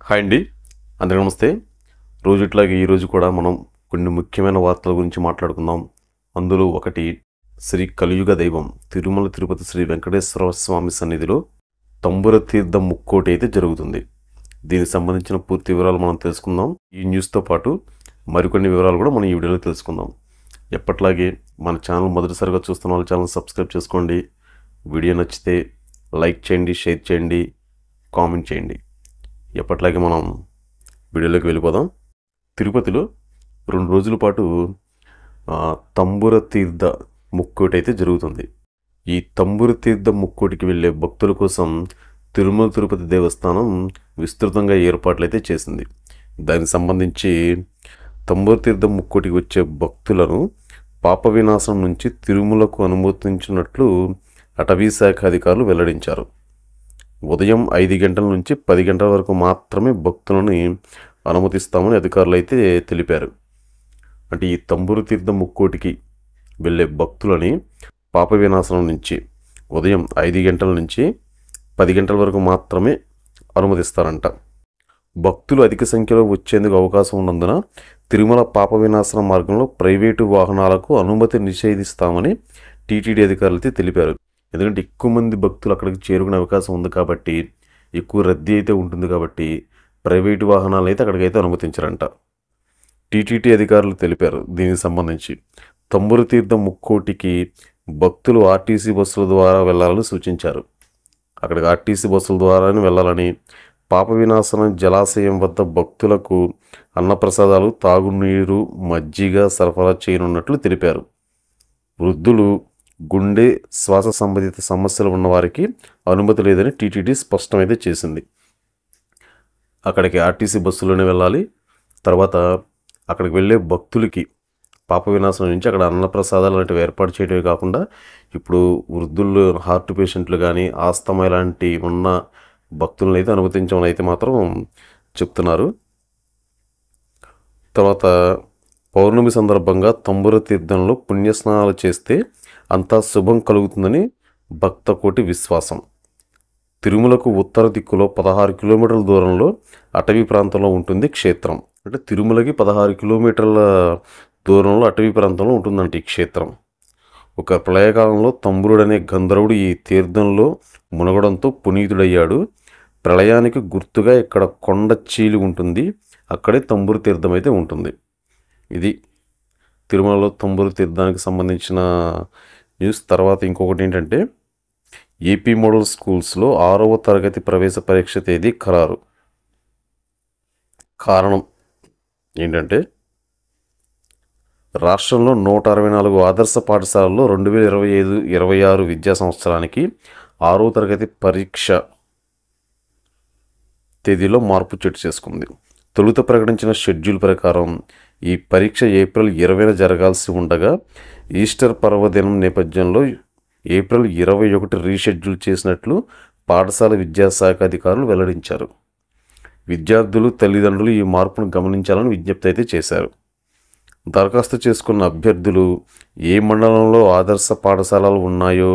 Hi అండి, అందరికీ నమస్తే. రోజుట్లాగే ఈరోజు కూడా మనం కొన్ని ముఖ్యమైన వార్తల గురించి మాట్లాడుకుందాం. అందులో ఒకటి, శ్రీ కలియుగ దైవం తిరుమల తిరుపతి శ్రీ వెంకటేశ్వర స్వామి సన్నిధిలో తంబుర తీర్థం ముక్కోటి అయితే జరుగుతుంది. దీనికి సంబంధించిన పూర్తి వివరాలు మనం తెలుసుకుందాం. ఈ న్యూస్తో పాటు మరికొన్ని వివరాలు కూడా మనం ఈ వీడియోలో తెలుసుకుందాం. ఎప్పట్లాగే మన ఛానల్ మొదటిసారిగా చూస్తున్న వాళ్ళ ఛానల్ సబ్స్క్రైబ్ చేసుకోండి. వీడియో నచ్చితే లైక్ చేయండి, షేర్ చేయండి, కామెంట్ చేయండి. ఎప్పట్లాగే మనం వీడియోలోకి వెళ్ళిపోదాం. తిరుపతిలో 2 రోజుల పాటు తంబుర తీర్థ ముక్కోటి అయితే జరుగుతుంది. ఈ తంబుర తీర్థ ముక్కోటికి వెళ్ళే భక్తుల కోసం తిరుమల తిరుపతి దేవస్థానం విస్తృతంగా ఏర్పాట్లు అయితే చేసింది. దానికి సంబంధించి తంబుర తీర్థం ముక్కోటికి వచ్చే భక్తులను పాప వినాశనం నుంచి తిరుమలకు అనుమతించినట్లు అటవీ శాఖ అధికారులు వెల్లడించారు. ఉదయం 5 గంటల నుంచి 10 గంటల వరకు మాత్రమే భక్తులను అనుమతిస్తామని అధికారులు అయితే తెలిపారు. అంటే ఈ తంబుర తీర్థం ముక్కోటికి వెళ్ళే భక్తులని పాప వినాశనం నుంచి ఉదయం 5 గంటల నుంచి 10 గంటల వరకు మాత్రమే అనుమతిస్తారంట. భక్తులు అధిక సంఖ్యలో వచ్చేందుకు అవకాశం ఉన్నందున తిరుమల పాప వినాశనం మార్గంలో ప్రైవేటు వాహనాలకు అనుమతి నిషేధిస్తామని టీటీడీ అధికారులు అయితే తెలిపారు. ఎందుకంటే ఎక్కువ మంది భక్తులు అక్కడికి చేరుకునే అవకాశం ఉంది కాబట్టి, ఎక్కువ రద్దీ అయితే ఉంటుంది కాబట్టి ప్రైవేటు వాహనాలు అయితే అక్కడికైతే అనుమతించారంట. టీటీడీ అధికారులు తెలిపారు. దీనికి సంబంధించి తంబుర తీర్థం ముక్కోటికి భక్తులు ఆర్టీసీ బస్సుల ద్వారా వెళ్లాలని సూచించారు. అక్కడికి ఆర్టీసీ బస్సుల ద్వారానే వెళ్ళాలని, పాప వినాశనం జలాశయం వద్ద భక్తులకు అన్నప్రసాదాలు, తాగునీరు, మజ్జిగ సరఫరా చేయనున్నట్లు తెలిపారు. వృద్ధులు, గుండె శ్వాస సంబంధిత సమస్యలు ఉన్నవారికి అనుమతి లేదని టీటీడీ స్పష్టమైతే చేసింది. అక్కడికి ఆర్టీసీ బస్సులోనే వెళ్ళాలి. తర్వాత అక్కడికి వెళ్ళే భక్తులకి పాప వినాశనం నుంచి అక్కడ అన్నప్రసాదాలు లాంటివి ఏర్పాటు చేయడమే కాకుండా, ఇప్పుడు వృద్ధులు, హార్ట్ పేషెంట్లు కానీ ఆస్తమా ఇలాంటి ఉన్న భక్తులను అయితే అనుమతించమని అయితే మాత్రం చెప్తున్నారు. తర్వాత పౌర్ణమి సందర్భంగా తంబుర తీర్థంలో పుణ్యస్నానాలు చేస్తే అంతా శుభం కలుగుతుందని భక్తకోటి విశ్వాసం. తిరుమలకు ఉత్తర దిక్కులో 16 కిలోమీటర్ల దూరంలో అటవీ ప్రాంతంలో ఉంటుంది క్షేత్రం. అంటే తిరుమలకి 16 కిలోమీటర్ల దూరంలో అటవీ ప్రాంతంలో ఉంటుందంట ఈ క్షేత్రం. ఒక ప్రళయకాలంలో తంబురుడనే గంధర్వుడు ఈ తీర్థంలో మునగడంతో పునీతుడయ్యాడు. ప్రళయానికి గుర్తుగా ఇక్కడ కొండ చీలి ఉంటుంది, అక్కడే తంబురు తీర్థం అయితే ఉంటుంది. ఇది తిరుమలలో తంబురు తీర్థానికి సంబంధించిన న్యూస్. తర్వాత ఇంకొకటి ఏంటంటే, ఏపీ మోడల్ స్కూల్స్లో 6వ తరగతి ప్రవేశ పరీక్ష తేదీ ఖరారు. కారణం ఏంటంటే, రాష్ట్రంలో 164 ఆదర్శ పాఠశాలల్లో 2025-26 విద్యా సంవత్సరానికి 6వ తరగతి పరీక్ష తేదీలో మార్పు చోటు చేసుకుంది. తొలుత ప్రకటించిన షెడ్యూల్ ప్రకారం ఈ పరీక్ష ఏప్రిల్ 20న జరగాల్సి ఉండగా, ఈస్టర్ పర్వదినం నేపథ్యంలో ఏప్రిల్ 21 రీషెడ్యూల్ చేసినట్లు పాఠశాల విద్యాశాఖ అధికారులు వెల్లడించారు. విద్యార్థులు, తల్లిదండ్రులు ఈ మార్పును గమనించాలని విజ్ఞప్తి అయితే చేశారు. దరఖాస్తు చేసుకున్న అభ్యర్థులు ఏ మండలంలో ఆదర్శ పాఠశాలలు ఉన్నాయో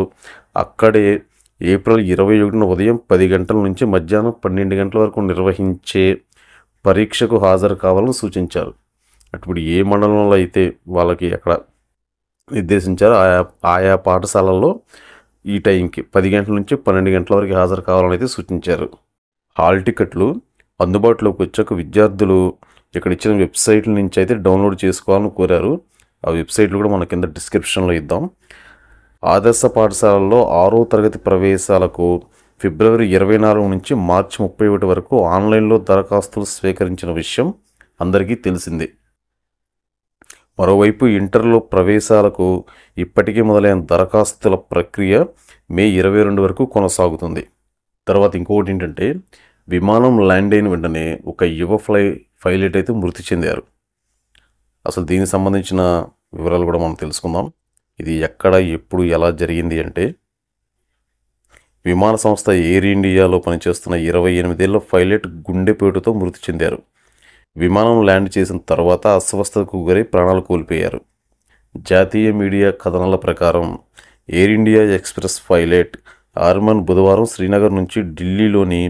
అక్కడే ఏప్రిల్ 21న ఉదయం 10 గంటల నుంచి మధ్యాహ్నం 12 గంటల వరకు నిర్వహించే పరీక్షకు హాజరు కావాలని సూచించారు. అప్పుడు ఏ మండలంలో అయితే వాళ్ళకి అక్కడ నిర్దేశించారో ఆయా పాఠశాలల్లో ఈ టైంకి 10 గంటల నుంచి 12 గంటల వరకు హాజరు కావాలని అయితే సూచించారు. హాల్ టికెట్లు అందుబాటులోకి వచ్చాక విద్యార్థులు ఇక్కడ ఇచ్చిన వెబ్సైట్ల నుంచి అయితే డౌన్లోడ్ చేసుకోవాలని కోరారు. ఆ వెబ్సైట్లు కూడా మన కింద డిస్క్రిప్షన్లో ఇద్దాం. ఆదర్శ పాఠశాలల్లో 6వ తరగతి ప్రవేశాలకు ఫిబ్రవరి 24 నుంచి మార్చి 31 వరకు ఆన్లైన్లో దరఖాస్తులు స్వీకరించిన విషయం అందరికీ తెలిసిందే. మరోవైపు ఇంటర్లో ప్రవేశాలకు ఇప్పటికే మొదలైన దరఖాస్తుల ప్రక్రియ మే 22 వరకు కొనసాగుతుంది. తర్వాత ఇంకొకటి ఏంటంటే, విమానం ల్యాండ్ అయిన వెంటనే ఒక యువ పైలట్ అయితే మృతి చెందారు. అసలు దీనికి సంబంధించిన వివరాలు కూడా మనం తెలుసుకుందాం. ఇది ఎక్కడ, ఎప్పుడు, ఎలా జరిగింది అంటే, విమాన సంస్థ ఎయిర్ ఇండియాలో పనిచేస్తున్న 28 ఏళ్ల పైలట్ గుండెపోటుతో మృతి చెందారు. విమానం ల్యాండ్ చేసిన తర్వాత అస్వస్థతకు గురై ప్రాణాలు కోల్పోయారు. జాతీయ మీడియా కథనాల ప్రకారం ఎయిర్ ఇండియా ఎక్స్ప్రెస్ పైలట్ ఆర్మన్ బుధవారం శ్రీనగర్ నుంచి ఢిల్లీలోని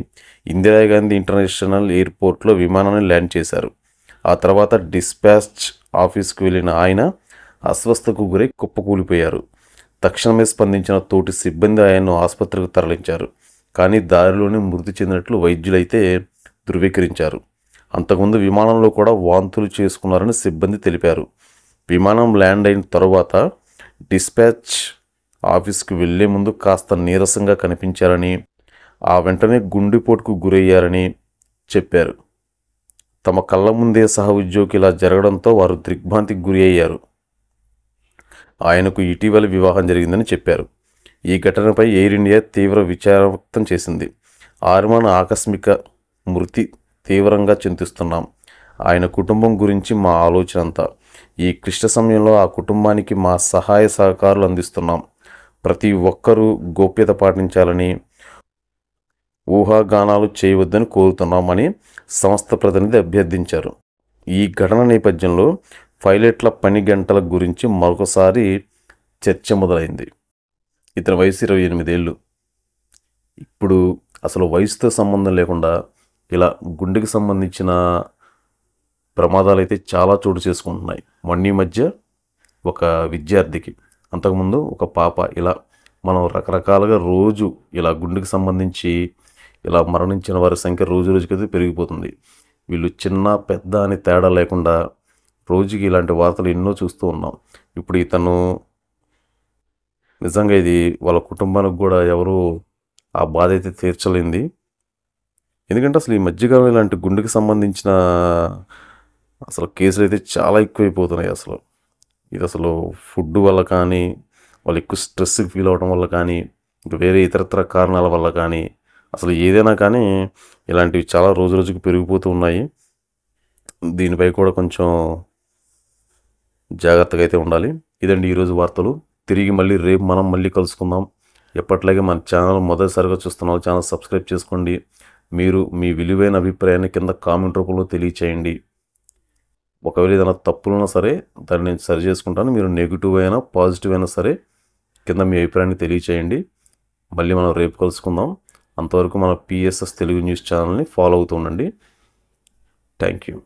ఇందిరాగాంధీ ఇంటర్నేషనల్ ఎయిర్పోర్ట్లో విమానాన్ని ల్యాండ్ చేశారు. ఆ తర్వాత డిస్పాచ్ ఆఫీస్కు వెళ్ళిన ఆయన అస్వస్థకు గురై కుప్పకూలిపోయారు. తక్షణమే స్పందించిన తోటి సిబ్బంది ఆయన్ను ఆసుపత్రికి తరలించారు. కానీ దారిలోనే మృతి చెందినట్లు వైద్యులైతే ధృవీకరించారు. అంతకుముందు విమానంలో కూడా వాంతులు చేసుకున్నారని సిబ్బంది తెలిపారు. విమానం ల్యాండ్ అయిన తరువాత డిస్పాచ్ ఆఫీస్కి వెళ్లే ముందు కాస్త నీరసంగా కనిపించారని, ఆ వెంటనే గుండెపోటుకు గురయ్యారని చెప్పారు. తమ కళ్ళ ముందే సహ ఉద్యోగి ఇలా జరగడంతో వారు దిగ్భ్రాంతికి గురి అయ్యారు. ఆయనకు ఇటీవల వివాహం జరిగిందని చెప్పారు. ఈ ఘటనపై ఎయిర్ ఇండియా తీవ్ర విచారం వ్యక్తం చేసింది. ఆర్మాన్ ఆకస్మిక మృతి తీవ్రంగా చింతిస్తున్నాం. ఆయన కుటుంబం గురించి మా ఆలోచన అంతా. ఈ క్లిష్ట సమయంలో ఆ కుటుంబానికి మా సహాయ సహకారాలు అందిస్తున్నాం. ప్రతి ఒక్కరూ గోప్యత పాటించాలని, ఊహాగానాలు చేయవద్దని కోరుతున్నామని సంస్థ ప్రతినిధి అభ్యర్థించారు. ఈ ఘటన నేపథ్యంలో పైలట్ల పని గంటల గురించి మరొకసారి చర్చ మొదలైంది. ఇతని వయసు 28 ఏళ్ళు. ఇప్పుడు అసలు వయసుతో సంబంధం లేకుండా ఇలా గుండెకి సంబంధించిన ప్రమాదాలు అయితే చాలా చోటు చేసుకుంటున్నాయి. మొన్న ఈ మధ్య ఒక విద్యార్థికి, అంతకుముందు ఒక పాప, ఇలా మనం రకరకాలుగా రోజు ఇలా గుండెకి సంబంధించి ఇలా మరణించిన వారి సంఖ్య రోజు రోజుకైతే పెరిగిపోతుంది. వీళ్ళు చిన్న పెద్ద అని తేడా లేకుండా రోజుకి ఇలాంటి వార్తలు ఎన్నో చూస్తూ ఉన్నాం. ఇప్పుడు ఇతను నిజంగా ఇది వాళ్ళ కుటుంబానికి కూడా ఎవరు ఆ బాధ అయితే తీర్చలేంది. ఎందుకంటే అసలు ఈ మధ్యకాలం ఇలాంటి గుండెకి సంబంధించిన అసలు కేసులు అయితే చాలా ఎక్కువైపోతున్నాయి. ఇది అసలు ఫుడ్ వల్ల కానీ, వాళ్ళు ఎక్కువ స్ట్రెస్కి ఫీల్ అవ్వడం వల్ల కానీ, ఇంకా వేరే ఇతరత్ర కారణాల వల్ల కానీ, అసలు ఏదైనా కానీ ఇలాంటివి చాలా రోజు రోజుకి పెరిగిపోతూ ఉన్నాయి. దీనిపై కూడా కొంచెం జాగ్రత్తగా అయితే ఉండాలి. ఇదండి ఈరోజు వార్తలు. తిరిగి రేపు మనం కలుసుకుందాం. ఎప్పట్లాగే మన ఛానల్ మొదటిసారిగా చూస్తున్నాం, ఛానల్ సబ్స్క్రైబ్ చేసుకోండి. మీరు మీ విలువైన అభిప్రాయాన్ని కింద కామెంట్ రూపంలో తెలియచేయండి. ఒకవేళ ఏదైనా తప్పులున్నా సరే దాన్ని నేను సరి చేసుకుంటాను. మీరు నెగిటివ్ అయినా పాజిటివ్ అయినా సరే కింద మీ అభిప్రాయాన్ని తెలియచేయండి. మనం రేపు కలుసుకుందాం. అంతవరకు మన PSS తెలుగు న్యూస్ ఛానల్ని ఫాలో అవుతూ ఉండండి. Thank you.